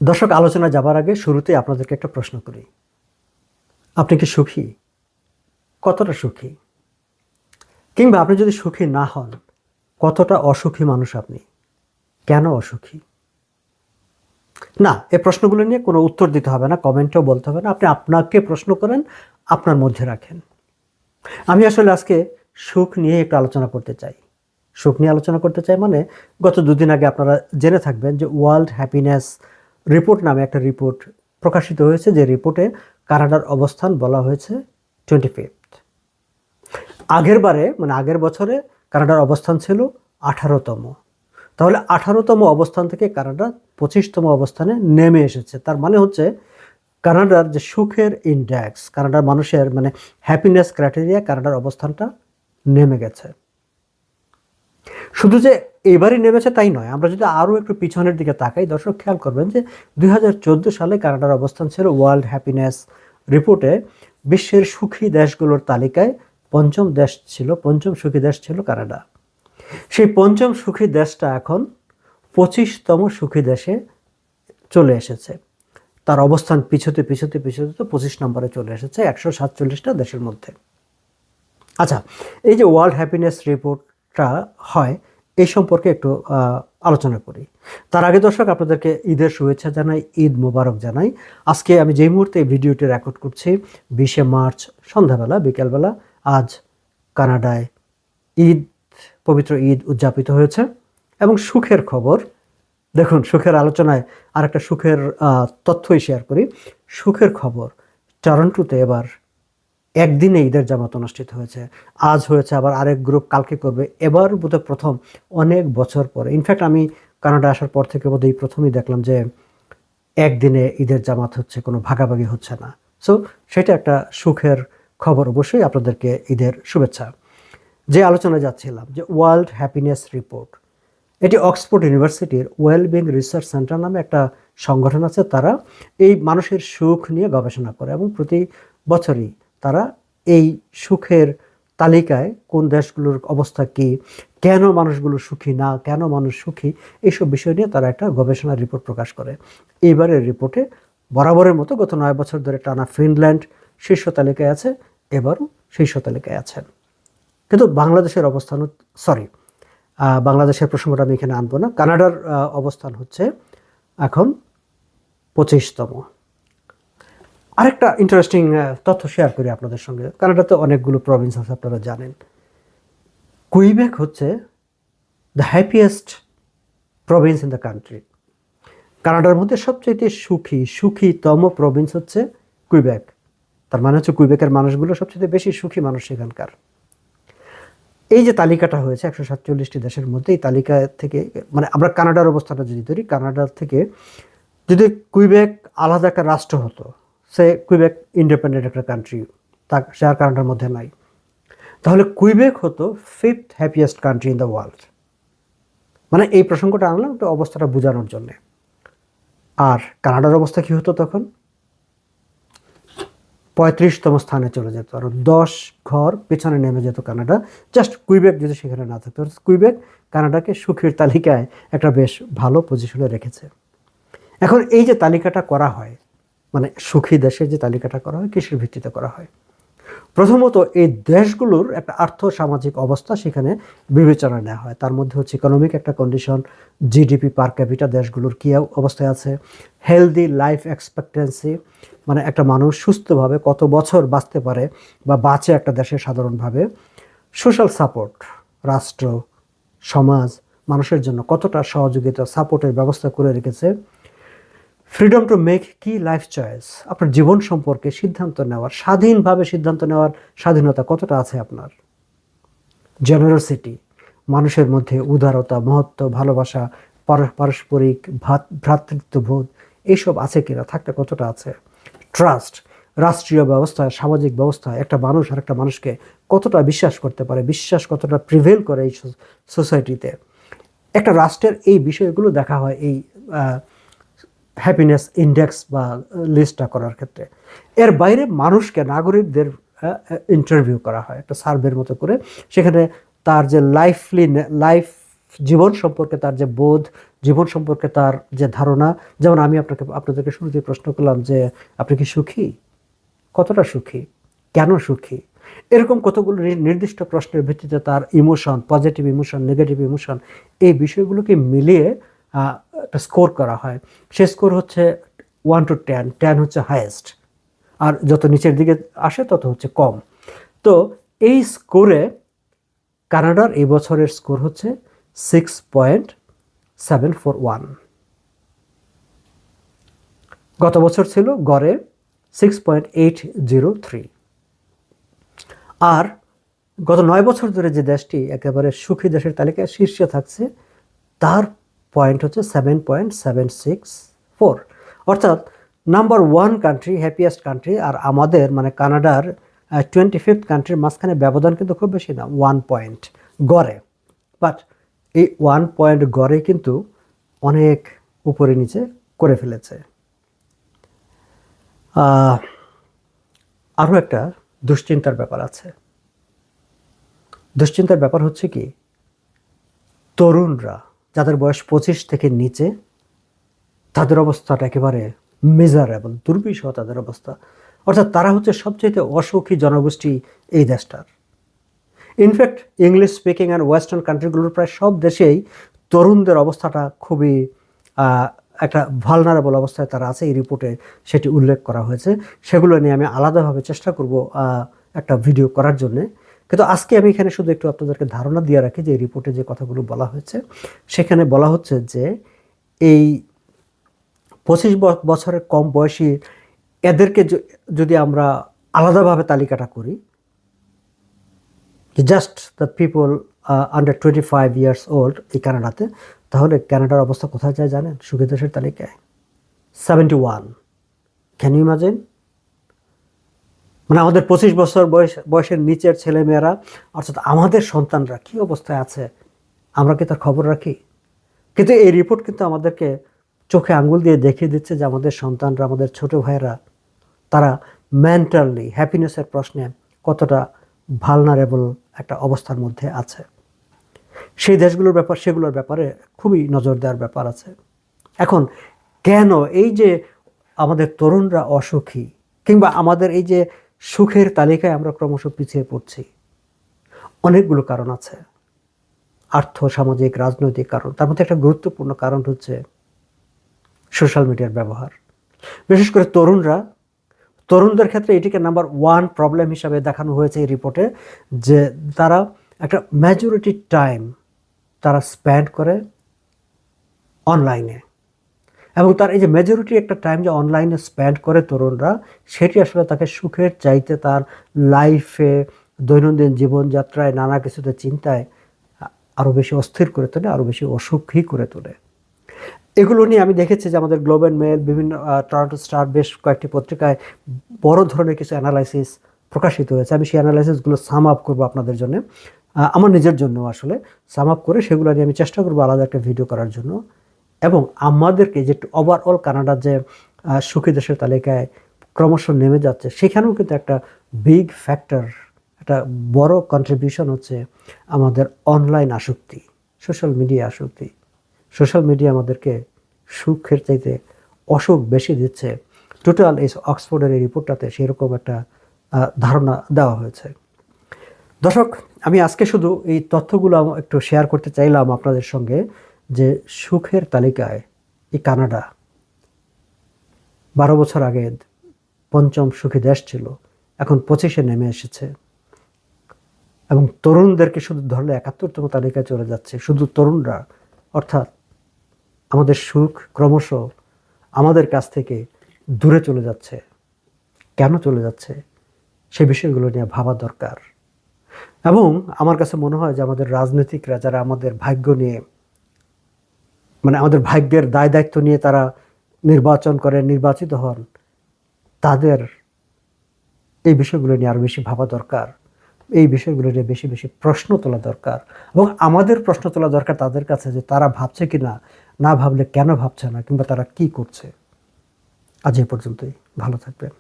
দর্শক, আলোচনা যাবার আগে শুরুতেই আপনাদেরকে একটা প্রশ্ন করি। আপনি কি সুখী? কতটা সুখী? কিংবা আপনি যদি সুখী না হন, কতটা অসুখী মানুষ আপনি? কেন অসুখী? না, এই প্রশ্নগুলো নিয়ে কোনো উত্তর দিতে হবে না, কমেন্টেও বলতে হবে না। আপনি আপনাকে প্রশ্ন করেন, আপনার মধ্যে রাখেন। আমি আসলে আজকে সুখ নিয়ে একটু আলোচনা করতে চাই। সুখ নিয়ে আলোচনা করতে চাই মানে, গত দুদিন আগে আপনারা জেনে থাকবেন যে ওয়ার্ল্ড হ্যাপিনেস রিপোর্ট নামে একটা রিপোর্ট প্রকাশিত হয়েছে, যে রিপোর্টে কানাডার অবস্থান বলা হয়েছে 25th। আগের বছরে কানাডার অবস্থান ছিল 18তম। তাহলে 18তম অবস্থান থেকে কানাডা 25তম অবস্থানে নেমে এসেছে। তার মানে হচ্ছে কানাডার যে সুখের ইন্ডেক্স, কানাডার মানুষের মানে হ্যাপিনেস ক্রাইটেরিয়া, কানাডার অবস্থানটা নেমে গেছে। শুধু যে এবারই নেমেছে তাই নয়, আমরা যদি আরও একটু পিছনের দিকে তাকাই, দর্শক খেয়াল করবেন যে 2014 সালে কানাডার অবস্থান ছিল ওয়ার্ল্ড হ্যাপিনেস রিপোর্টে বিশ্বের সুখী দেশগুলোর তালিকায় পঞ্চম সুখী দেশ ছিল কানাডা। সেই পঞ্চম সুখী দেশটা এখন 25তম সুখী দেশে চলে এসেছে। তার অবস্থান পিছতে 25 নম্বরে চলে এসেছে 147টা দেশের মধ্যে। আচ্ছা, এই যে ওয়ার্ল্ড হ্যাপিনেস রিপোর্টটা হয়, এই সম্পর্কে একটু আলোচনা করি। তার আগে দর্শক, আপনাদেরকে ঈদের শুভেচ্ছা জানাই, ঈদ মোবারক জানাই। আজকে আমি যেই মুহূর্তে এই ভিডিওটি রেকর্ড করছি, 20শে মার্চ সন্ধ্যাবেলা, বিকেলবেলা, আজ কানাডায় পবিত্র ঈদ উদযাপিত হয়েছে। এবং সুখের খবর, দেখুন, সুখের আলোচনায় আর একটা সুখের তথ্যই শেয়ার করি। সুখের খবর, টরন্টোতে এবার একদিনে ঈদের জামাত অনুষ্ঠিত হয়েছে। আজ হয়েছে, আবার আরেক গ্রুপ কালকে করবে। এবার বোধহয় প্রথম, অনেক বছর পরে। ইনফ্যাক্ট আমি কানাডা আসার পর থেকে বোধহয় এই প্রথমই দেখলাম যে একদিনে ঈদের জামাত হচ্ছে, কোনো ভাগাভাগি হচ্ছে না। সো সেটা একটা সুখের খবর। অবশ্যই আপনাদেরকে ঈদের শুভেচ্ছা। যে আলোচনায় যাচ্ছিলাম, যে ওয়ার্ল্ড হ্যাপিনেস রিপোর্ট, এটি অক্সফোর্ড ইউনিভার্সিটির ওয়েলবিং রিসার্চ সেন্টার নামে একটা সংগঠন আছে। তারা এই মানুষের সুখ নিয়ে গবেষণা করে এবং প্রতি বছরই তারা এই সুখের তালিকায় কোন দেশগুলোর অবস্থা কী, কেন মানুষগুলো সুখী না, কেন মানুষ সুখী, এইসব বিষয় নিয়ে তারা একটা গবেষণা রিপোর্ট প্রকাশ করে। এইবারের রিপোর্টে বরাবরের মতো গত 9 বছর ধরে টানা ফিনল্যান্ড শীর্ষ তালিকায় আছে, এবারও শীর্ষ তালিকায় আছেন। কিন্তু বাংলাদেশের অবস্থান, বাংলাদেশের প্রসঙ্গটা আমি এখানে আনবো না। কানাডার অবস্থান হচ্ছে এখন 25তম। আরেকটা ইন্টারেস্টিং তথ্য শেয়ার করি আপনাদের সঙ্গে। কানাডাতে অনেকগুলো প্রভিন্স আছে, আপনারা জানেন। কুইবেক হচ্ছে the happiest Province in the country. কানাডার মধ্যে সবচেয়ে সুখীতম প্রভিন্স হচ্ছে কুইবেক। তার মানে হচ্ছে কুইবেকের মানুষগুলো সবচেয়ে বেশি সুখী মানুষ সেখানকার। এই যে তালিকাটা হয়েছে 147টি দেশের মধ্যে, এই তালিকা থেকে মানে আমরা কানাডার অবস্থাটা যদি ধরি, কানাডার থেকে যদি কুইবেক আলাদা একটা রাষ্ট্র হতো, সে কুইবেক ইন্ডিপেন্ডেন্ট একটা কান্ট্রি, সে আর কানাডার মধ্যে নাই, তাহলে কুইবেক হতো 5th happiest country in the world. মানে এই প্রসঙ্গটা আনলাম একটু অবস্থাটা বোঝানোর জন্যে। আর কানাডার অবস্থা কী হতো তখন? 35তম স্থানে চলে যেত, আর 10 ঘর পেছনে নেমে যেত কানাডা, জাস্ট কুইবেক যদি সেখানে না থাকতো। কুইবেক কানাডাকে সুখের তালিকায় একটা বেশ ভালো পজিশনে রেখেছে। এখন এই যে তালিকাটা করা হয়, মানে সুখী দেশের যে তালিকাটা করা হয়, কিসের ভিত্তিতে করা হয়? প্রথমত এই দেশগুলোর একটা আর্থ সামাজিক অবস্থা সেখানে বিবেচনা নেওয়া হয়। তার মধ্যে হচ্ছে ইকোনমিক একটা কন্ডিশন, জিডিপি পার ক্যাপিটা দেশগুলোর কী অবস্থায় আছে, হেলদি লাইফ এক্সপেক্টেন্সি, মানে একটা মানুষ সুস্থভাবে কত বছর বাঁচতে পারে বা বাঁচে একটা দেশে সাধারণভাবে, সোশ্যাল সাপোর্ট, রাষ্ট্র সমাজ মানুষের জন্য কতটা সহযোগিতা সাপোর্টের ব্যবস্থা করে রেখেছে, ফ্রিডম টু মেক কি লাইফ চয়েস, আপনার জীবন সম্পর্কে সিদ্ধান্ত নেওয়ার, স্বাধীনভাবে সিদ্ধান্ত নেওয়ার স্বাধীনতা কতটা আছে আপনার, জেনারোসিটি, মানুষের মধ্যে উদারতা, মহত্ব, ভালোবাসা, পারস্পরিক ভ্রাতৃত্ববোধ, এইসব আছে কিনা, থাকতে কতটা আছে, ট্রাস্ট, রাষ্ট্রীয় ব্যবস্থায়, সামাজিক ব্যবস্থায় একটা মানুষ আর একটা মানুষকে কতটা বিশ্বাস করতে পারে, বিশ্বাস কতটা প্রিভেল করে এই সোসাইটিতে। একটা রাষ্ট্রের এই বিষয়গুলো দেখা হয় এই হ্যাপিনেস ইন্ডেক্স বা লিস্টটা করার ক্ষেত্রে। এর বাইরে মানুষকে, নাগরিকদের ইন্টারভিউ করা হয় একটা সার্ভের মতো করে। সেখানে তার যে লাইফ জীবন সম্পর্কে তার যে বোধ, জীবন সম্পর্কে তার যে ধারণা, যেমন আমি আপনাদেরকে শুরুতে প্রশ্ন করলাম যে আপনি কি সুখী, কতটা সুখী, কেন সুখী, এরকম কতগুলো নির্দিষ্ট প্রশ্নের ভিত্তিতে তার emotion, positive emotion, negative emotion, এই বিষয়গুলোকে মিলিয়ে একটা স্কোর করা হয়। সে স্কোর হচ্ছে 1 to 10, 10 হচ্ছে হায়েস্ট, আর যত নিচের দিকে আসে তত হচ্ছে কম। তো এই স্কোরে কানাডার এই বছরের স্কোর হচ্ছে 6.741। গত বছর ছিল গড়ে 6.803। আর গত 9 বছর ধরে যে দেশটি একেবারে সুখী দেশের তালিকায় শীর্ষে থাকছে, তার পয়েন্ট হচ্ছে 7.764। অর্থাৎ নাম্বার 1 কান্ট্রি, হ্যাপিয়েস্ট কান্ট্রি, আর আমাদের মানে কানাডার 25th কান্ট্রির মাঝখানে ব্যবধান কিন্তু খুব বেশি না, 1 পয়েন্ট গড়ে। বাট এই 1 পয়েন্ট গড়ে কিন্তু অনেক উপরে নিচে করে ফেলেছে। আরও একটা দুশ্চিন্তার ব্যাপার আছে। দুশ্চিন্তার ব্যাপার হচ্ছে কি, তরুণরা যাদের বয়স 25 থেকে নিচে, তাদের অবস্থাটা একেবারে মিজারেবল, দুর্বিষহ তাদের অবস্থা। অর্থাৎ তারা হচ্ছে সবচেয়ে অসুখী জনগোষ্ঠী এই দেশটার। In fact English speaking and western কান্ট্রিগুলোর প্রায় সব দেশেই তরুণদের অবস্থাটা খুবই একটা ভালনারেবল অবস্থায় তারা আছে। এই রিপোর্টে সেটি উল্লেখ করা হয়েছে। সেগুলো নিয়ে আমি আলাদাভাবে চেষ্টা করব একটা ভিডিও করার জন্যে। কিন্তু আজকে আমি এখানে শুধু একটু আপনাদেরকে ধারণা দিয়ে রাখি যে এই রিপোর্টে যে কথাগুলো বলা হয়েছে, সেখানে বলা হচ্ছে যে এই 25 বছরের কম বয়সী এদেরকে যদি আমরা আলাদাভাবে তালিকাটা করি, just the people under 25 years old এই কানাডাতে, তাহলে কানাডার অবস্থা কোথায় যায় জানেন? সুখী দেশের তালিকায় 71। Can you imagine? মানে আমাদের 25 বছর বয়সের নিচের ছেলেমেয়েরা, অর্থাৎ আমাদের সন্তানরা কী অবস্থায় আছে আমরা কি তার খবর রাখি? কিন্তু এই রিপোর্ট কিন্তু আমাদেরকে চোখে আঙ্গুল দিয়ে দেখিয়ে দিচ্ছে যে আমাদের সন্তানরা, আমাদের ছোট ভাইয়েরা, তারা মেন্টালি হ্যাপিনেসের প্রশ্নে কতটা ভালনারেবল একটা অবস্থার মধ্যে আছে। সেই সেগুলোর ব্যাপারে খুবই নজর দেওয়ার ব্যাপার আছে। এখন কেন এই যে আমাদের তরুণরা অসুখী, কিংবা আমাদের এই যে সুখের তালিকায় আমরা ক্রমশ পিছিয়ে পড়ছি, অনেকগুলো কারণ আছে। আর্থ সামাজিক রাজনৈতিক কারণ, তার মধ্যে একটা গুরুত্বপূর্ণ কারণ হচ্ছে সোশ্যাল মিডিয়ার ব্যবহার। বিশেষ করে তরুণদের ক্ষেত্রে এটিকে নাম্বার 1 প্রবলেম হিসাবে দেখানো হয়েছে এই রিপোর্টে, যে তারা একটা মেজরিটি টাইম তারা স্পেন্ড করে অনলাইনে। এবং তার এই যে মেজরিটি একটা টাইম যে অনলাইনে স্পেন্ড করে তরুণরা, সেটি আসলে তাকে সুখের চাইতে তার লাইফে, দৈনন্দিন জীবনযাত্রায়, নানা কিছুতে চিন্তায় আরও বেশি অস্থির করে তোলে, আরও বেশি অসুখী করে তোলে। এগুলো নিয়ে আমি দেখেছি যে আমাদের গ্লোব অ্যান্ড মেল, বিভিন্ন টরন্টো স্টার, বেশ কয়েকটি পত্রিকায় বড় ধরনের কিছু অ্যানালাইসিস প্রকাশিত হয়েছে। আমি সেই অ্যানালাইসিসগুলো সাম আপ করবো আপনাদের জন্য, আমার নিজের জন্য আসলে সাম আপ করে সেগুলো নিয়ে আমি চেষ্টা করবো আলাদা একটা ভিডিও করার জন্য। এবং আমাদেরকে যে ওভারঅল কানাডার যে সুখী দেশের তালিকায় ক্রমশ নেমে যাচ্ছে, সেখানেও কিন্তু একটা বিগ ফ্যাক্টর, একটা বড় কন্ট্রিবিউশন হচ্ছে আমাদের অনলাইন আসক্তি, সোশ্যাল মিডিয়া আসক্তি। সোশ্যাল মিডিয়া আমাদেরকে সুখের চাইতে অসুখ বেশি দিচ্ছে। টোটাল এই অক্সফোর্ডের এই রিপোর্টটাতে সেরকম একটা ধারণা দেওয়া হয়েছে। দর্শক, আমি আজকে শুধু এই তথ্যগুলো একটু শেয়ার করতে চাইলাম আপনাদের সঙ্গে, যে সুখের তালিকায় এই কানাডা 12 বছর আগে 5ম সুখী দেশ ছিল, এখন 25-এ নেমে এসেছে। এবং তরুণদেরকে শুধু ধরলে 71তম তালিকায় চলে যাচ্ছে, শুধু তরুণরা। অর্থাৎ আমাদের সুখ ক্রমশ আমাদের কাছ থেকে দূরে চলে যাচ্ছে। কেন চলে যাচ্ছে সেই বিষয়গুলো নিয়ে ভাবা দরকার। এবং আমার কাছে মনে হয় যে আমাদের রাজনীতিকরা, যারা আমাদের ভাগ্য নিয়ে, মানে আমাদের ভাগ্যের দায় দায়িত্ব নিয়ে তারা নির্বাচন করে, নির্বাচিত হন, তাদের এই বিষয়গুলো নিয়ে আরও বেশি ভাবা দরকার। এই বিষয়গুলো নিয়ে বেশি বেশি প্রশ্ন তোলা দরকার। এবং আমাদের প্রশ্ন তোলা দরকার তাদের কাছে, যে তারা ভাবছে কি না, না ভাবলে কেন ভাবছে না, কিংবা তারা কি করছে। আজ এই পর্যন্তই। ভালো থাকবেন।